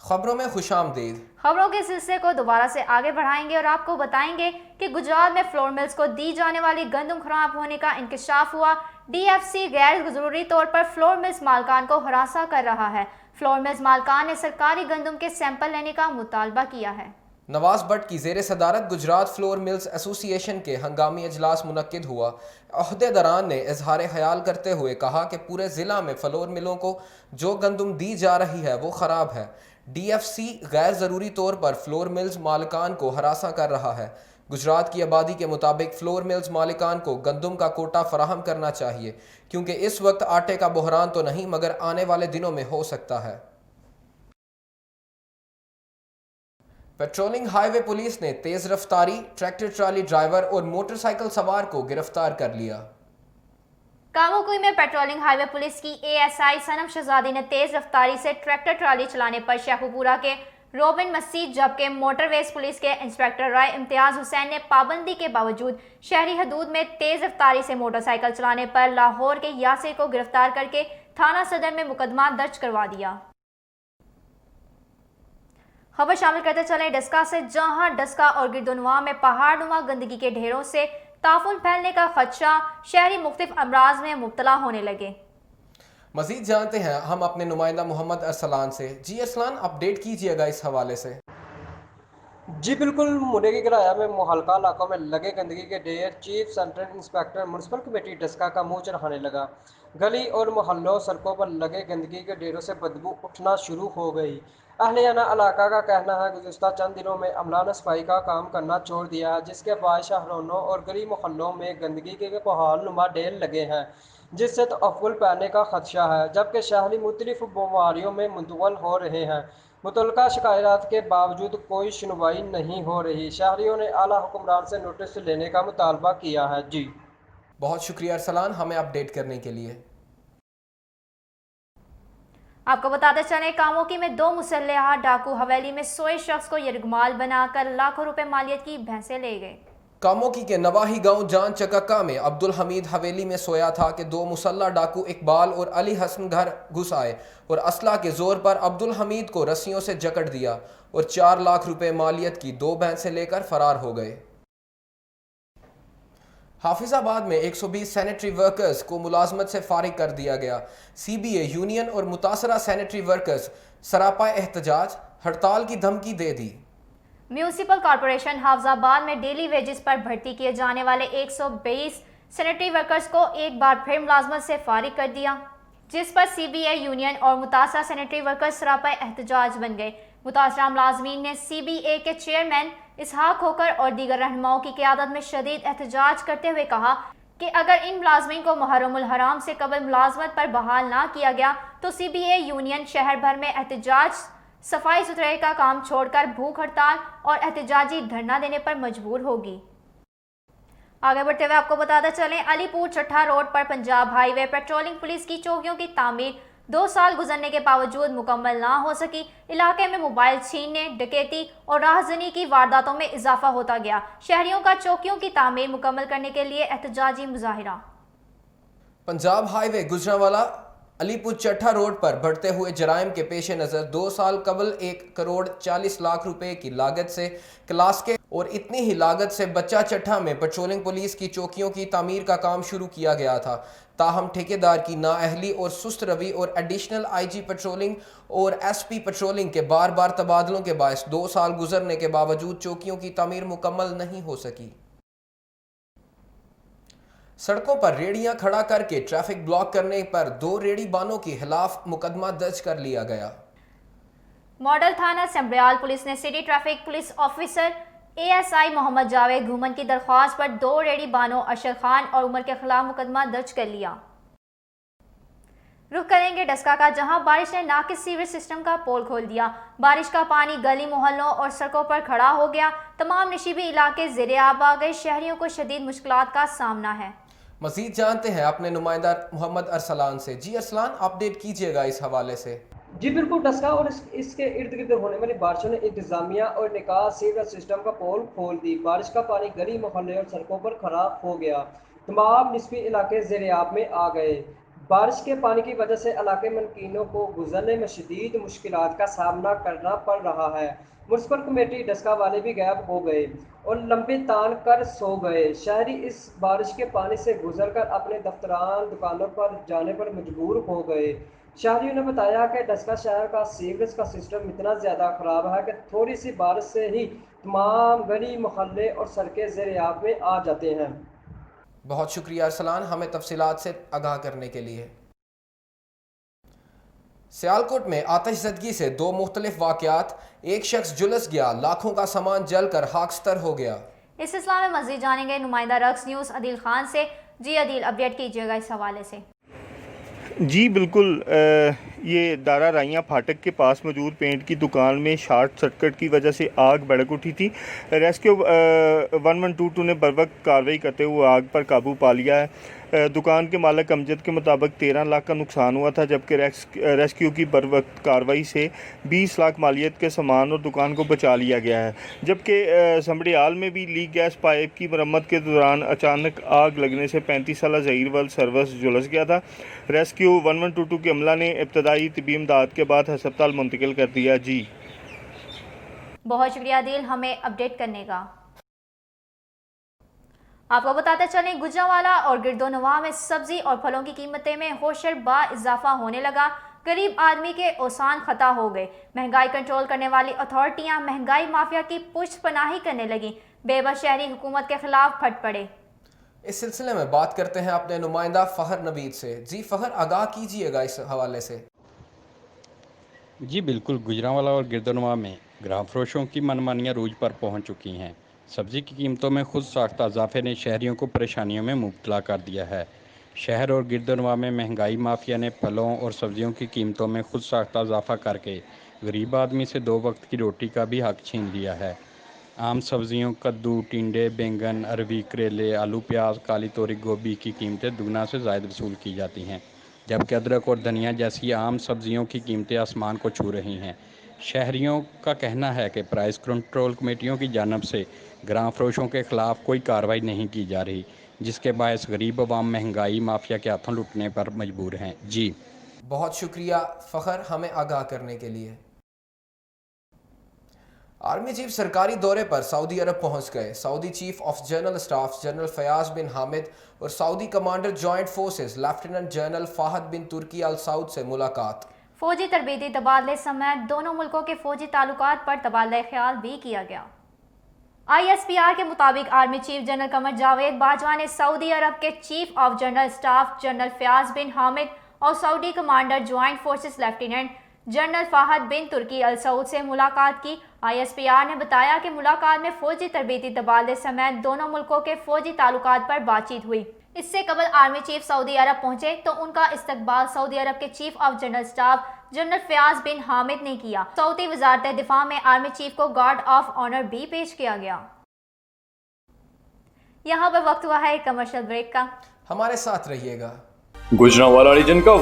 खबरों में खुशामदीद। खबरों के सिलसिले को दोबारा से आगे बढ़ाएंगे और आपको बताएंगे कि गुजरात में फ्लोर मिल्स को दी जाने वाली गंदम खराब होने का इंकशाफ हुआ। डीएफसी गैर जरूरी तौर पर फ्लोर मिल्स मालकान को हरासा कर रहा है। फ्लोर मिल्स मालकान ने सरकारी गंदम के सैंपल लेने का मुतालबा किया है। नवाज भट्ट की जेर सदारत गुजरात फ्लोर मिल्स एसोसिएशन के हंगामी अजलास मुनक्किद हुआ। अहदेदारान ने इजहार ख्याल करते हुए कहा कि पूरे ज़िला में फ्लोर मिलों को जो गंदम दी जा रही है वो ख़राब है। डीएफसी गैर ज़रूरी तौर पर फ्लोर मिल्स मालिकान को हरासा कर रहा है। गुजरात की आबादी के मुताबिक फ्लोर मिल्स मालिकान को गंदम का कोटा फराहम करना चाहिए, क्योंकि इस वक्त आटे का बहरान तो नहीं मगर आने वाले दिनों में हो सकता है। पेट्रोलिंग हाईवे पुलिस ने तेज रफ्तारी ट्रैक्टर ट्राली ड्राइवर और मोटरसाइकिल सवार को गिरफ्तार कर लिया। कामोकुई में पेट्रोलिंग हाईवे पुलिस की एएसआई सनम शहजादी ने तेज रफ्तारी से ट्रैक्टर ट्राली चलाने पर शेखुपुरा के रोबिन मस्जिद, जबकि मोटरवेज पुलिस के इंस्पेक्टर राय इम्तियाज हुसैन ने पाबंदी के बावजूद शहरी हदूद में तेज रफ्तारी से मोटरसाइकिल चलाने पर लाहौर के यासिर को गिरफ्तार करके थाना सदर में मुकदमा दर्ज करवा दिया। खबर शामिल करते चले डस्का से, जहां डस्का और गिरदोनवा में पहाड़नुमा गंदगी के ढेरों से ताफून फैलने का खदशा, शहरी मुख्तलिफ अमराज में मुब्तला होने लगे। मजीद जानते हैं हम अपने नुमाइंदा मोहम्मद अरसलान से। जी अरसलान, अपडेट कीजिएगा इस हवाले से। जी बिल्कुल, मुनेगी किराया में मुहल्का इलाकों में लगे गंदगी के ढेर chief central inspector municipal committee Daska का मुंह चढ़ाने लगा। गली और मोहल्लों सड़कों पर लगे गंदगी के ढेरों से बदबू उठना शुरू हो गई। अहलियाना इलाका का कहना है गुज़िश्ता चंद दिनों में अमला ने सफाई का काम करना छोड़ दिया, जिसके बाद शहरों और गली मोहल्लों में गंदगी के पहाड़ नुमा ढेर लगे हैं, जिससे तहफ़्फ़ुल पैने का खदशा है, जबकि शहरी मुख्तलिफ बीमारियों में मुंतकिल हो रहे हैं। मुतल्लिका शिकायत के बावजूद कोई सुनवाई नहीं हो रही। शहरियों ने आला हुक्मरान से नोटिस लेने का मुतालबा किया है। जी बहुत शुक्रिया अरसलान, हमें अपडेट करने के लिए। आपको बताते चले, कामोकी में दो मुसल्लह डाकू हवेली में सोए शख्स को यरगमाल बनाकर लाखों रुपए मालियत की भैंसें ले गए। कामोकी के नवाही गांव जान चकक्का में अब्दुल हमीद हवेली में सोया था कि दो मुसल्ला डाकू इकबाल और अली हसन घर घुस आए और असला के जोर पर अब्दुल हमीद को रस्सियों से जकड़ दिया और 4 लाख रुपए मालियत की 2 भैंसें लेकर फरार हो गए। हाफिजाबाद में 120 सैनिटरी वर्कर्स को मुलाजमत से फारिग कर दिया गया। सीबीए यूनियन और मुतासरा सैनिटरी वर्कर्स सरापा एहतजाज हड़ताल की धमकी दे दी। म्यूनिसिपल कॉरपोरेशन हाफिजाबाद में डेली वेजेस पर भर्ती किए जाने वाले 120 सैनिटरी वर्कर्स को एक बार फिर मुलाजमत से फारिग कर दिया, जिस पर सीबीए यूनियन और मुतासरा सैनिटरी वर्कर्स सरापा एहतजाज बन गए। मुतासरा मुलाजमीन ने सीबीए के चेयरमैन इसहाक होकर और दीगर रहनुमाओं की क़यादत में शदीद एहतजाज करते हुए कहा कि अगर इन मुलाजमीन को मुहर्रमुल हराम से कबल मुलाजमत पर बहाल ना किया गया तो सीबीए यूनियन शहर भर में एहतजाज, सफाई सुथराई का काम छोड़कर भूख हड़ताल और एहतजाजी धरना देने पर मजबूर होगी। आगे बढ़ते हुए आपको बताते चलें, अलीपुर चट्ठा रोड पर पंजाब हाईवे पेट्रोलिंग पुलिस की चौकियों की तामीर 2 साल गुजरने के बावजूद मुकम्मल ना हो सकी। इलाके में मोबाइल छीनने, डकैती और राहजनी की वारदातों में इजाफा होता गया। शहरियों का चौकियों की तामीर मुकम्मल करने के लिए एहतजाजी मुजाहिरा। पंजाब हाईवे गुजरांवाला अलीपुर चट्ठा रोड पर बढ़ते हुए जराइम के पेश नज़र 2 साल कबल 1 करोड़ 40 लाख रुपए की लागत से क्लास के और इतनी ही लागत से बच्चा चट्ठा में पेट्रोलिंग पुलिस की चौकियों की तामीर का काम शुरू किया गया था। ताहम ठेकेदार की नाअहली और सुस्त रवि और एडिशनल आईजी पेट्रोलिंग और एसपी पेट्रोलिंग के बार बार तबादलों के बायस 2 साल गुजरने के बावजूद चौकियों की तामीर मुकम्मल नहीं हो सकी। सड़कों पर रेड़ियां खड़ा करके ट्रैफिक ब्लॉक करने पर 2 रेड़ी बानों के खिलाफ मुकदमा दर्ज कर लिया गया। मॉडल थाना संब्रियाल पुलिस ने city traffic police officer ASI Mohammad Javed Ghuman की दरख्वास्त पर 2 रेडी बानों अरशद खान और उमर के खिलाफ मुकदमा दर्ज कर लिया। रुख करेंगे डस्का का, जहां बारिश ने नाकिस सीवरेज सिस्टम का पोल खोल दिया। बारिश का पानी गली मोहल्लों और सड़कों पर खड़ा हो गया। तमाम नशीबी इलाके ज़ेरे आब आ गए। शहरियों को शदीद मुश्किलात का सामना है। मजीद जानते हैं अपने नुमाइंदा मोहम्मद अरसलान से। जी अरसलान, अपडेट कीजिएगा इस हवाले से। जी बिल्कुल, डस्का और इसके इर्द गिर्द होने वाली बारिशों ने इंतजामिया और निकास सीवरेज सिस्टम का पोल खोल दी। बारिश का पानी गली मोहल्ले और सड़कों पर खड़ा हो गया। तमाम निचली इलाके ज़ेरे आब में आ गए। बारिश के पानी की वजह से इलाके मनकीनों को गुजरने में शदीद मुश्किलात का सामना करना पड़ रहा है। म्यूनसिपल कमेटी डस्का वाले भी गायब हो गए और लंबे तान कर सो गए। शहरी इस बारिश के पानी से गुजरकर अपने दफ्तरान दुकानों पर जाने पर मजबूर हो गए। शहरियों ने बताया कि डस्का शहर का सीवरेज का सिस्टम इतना ज़्यादा ख़राब है कि थोड़ी सी बारिश से ही तमाम गली मोहल्ले और सड़कें ज़ेर-ए-आब में आ जाते हैं। बहुत शुक्रिया अरसलान हमें तफसीलात से आगाह करने के लिए। सियालकोट में आतिशज़दगी से दो मुख्तलिफ वाक़यात, एक शख्स झुलस गया, लाखों का सामान जलकर खाकस्तर हो गया। इस सिलसिले में मज़ीद जानेंगे नुमाइंदा रक्स न्यूज़ अदील खान से। जी अदील, अपडेट कीजिएगा इस हवाले से। जी बिल्कुल, ये दारा राइयाँ फाटक के पास मौजूद पेंट की दुकान में शॉर्ट सर्किट की वजह से आग भड़क उठी थी। रेस्क्यू 1122 ने बरवक्त कार्रवाई करते हुए आग पर काबू पा लिया है। दुकान के मालिक अमजद के मुताबिक 13 लाख का नुकसान हुआ था, जबकि रेस्क्यू की बरवक्त कार्रवाई से 20 लाख मालियत के सामान और दुकान को बचा लिया गया है। जबकि समड़ियाल में भी लीक गैस पाइप की मरम्मत के दौरान अचानक आग लगने से 35 साला ज़हीर वल सर्विस झुलस गया था। रेस्क्यू 1122 के अमला ने इब्तदाई तिबी इमदाद के बाद हस्पताल मुंतकिल कर दिया। जी बहुत शुक्रिया दिल हमें अपडेट करने का। आपको बताते चलें, गुजरांवाला और गिरदोनवा में सब्जी और फलों की कीमतें में होशर बा इजाफा होने लगा। गरीब आदमी के ओसान खता हो गए। महंगाई कंट्रोल करने वाली अथॉरिटियां महंगाई माफिया की पुष्टपनाही करने लगी। बेबस शहरी हुकूमत के खिलाफ फट पड़े। इस सिलसिले में बात करते हैं अपने नुमाइंदा फ़हर नवीद से। जी फ़हर, आगाह कीजिएगा इस हवाले से। जी बिल्कुल, गुजरांवाला और गिरदोनवा में ग्राहक फरोशों की मनमानियाँ रूज पर पहुंच चुकी हैं। सब्ज़ी की कीमतों में खुद साख्ता इजाफे ने शहरियों को परेशानियों में मुब्तला कर दिया है। शहर और गिरदोनवा में महंगाई माफिया ने फलों और सब्जियों की कीमतों में खुद साख्ता इजाफा करके गरीब आदमी से 2 वक्त की रोटी का भी हक छीन लिया है। आम सब्जियों कद्दू, टिंडे, बैंगन, अरवी, करेले, आलू, प्याज, काली तोरी, गोभी की कीमतें दुगना से ज़ायद वसूल की जाती हैं, जबकि अदरक और धनिया जैसी आम सब्जियों की कीमतें आसमान को छू रही हैं। शहरियों का कहना है कि प्राइस कंट्रोल कमेटियों की जानिब से ग्राम फरोशों के ख़िलाफ़ कोई कार्रवाई नहीं की जा रही, जिसके बायस गरीब अवाम महंगाई माफिया के हाथों लुटने पर मजबूर हैं। जी बहुत शुक्रिया फ़खर हमें आगाह करने के लिए। आर्मी चीफ सरकारी दौरे पर सऊदी अरब पहुंच गए। Saudi chief of general staff general Fayyaz bin Hamid और Saudi commander joint forces lieutenant general Fahad bin Turki Al Saud से मुलाकात। फौजी तरबीती तबादले समेत दोनों मुल्कों के फौजी ताल्लुकात पर तबादला ख्याल भी किया गया। ISPR के मुताबिक army chief general Qamar Javed Bajwa ने सऊदी अरब के chief of general staff general Fayyaz bin Hamid और Saudi commander joint forces lieutenant general Fahad bin Turki Al Saud से मुलाकात की। ISPR ने बताया कि मुलाकात में फौजी तरबीती तबादले समेत दोनों मुल्कों के फौजी ताल्लुकात पर बातचीत हुई। इससे कबल आर्मी चीफ सऊदी अरब पहुंचे तो उनका इस्तकबाल सऊदी अरब के chief of general staff general Fayyaz bin Hamid ने किया। सऊदी वजारत दिफा में आर्मी चीफ को गार्ड ऑफ ऑनर भी पेश किया गया। यहाँ पर वक्त हुआ है कमर्शियल ब्रेक का। हमारे साथ रहिएगा। गुजरांवाला रीजन का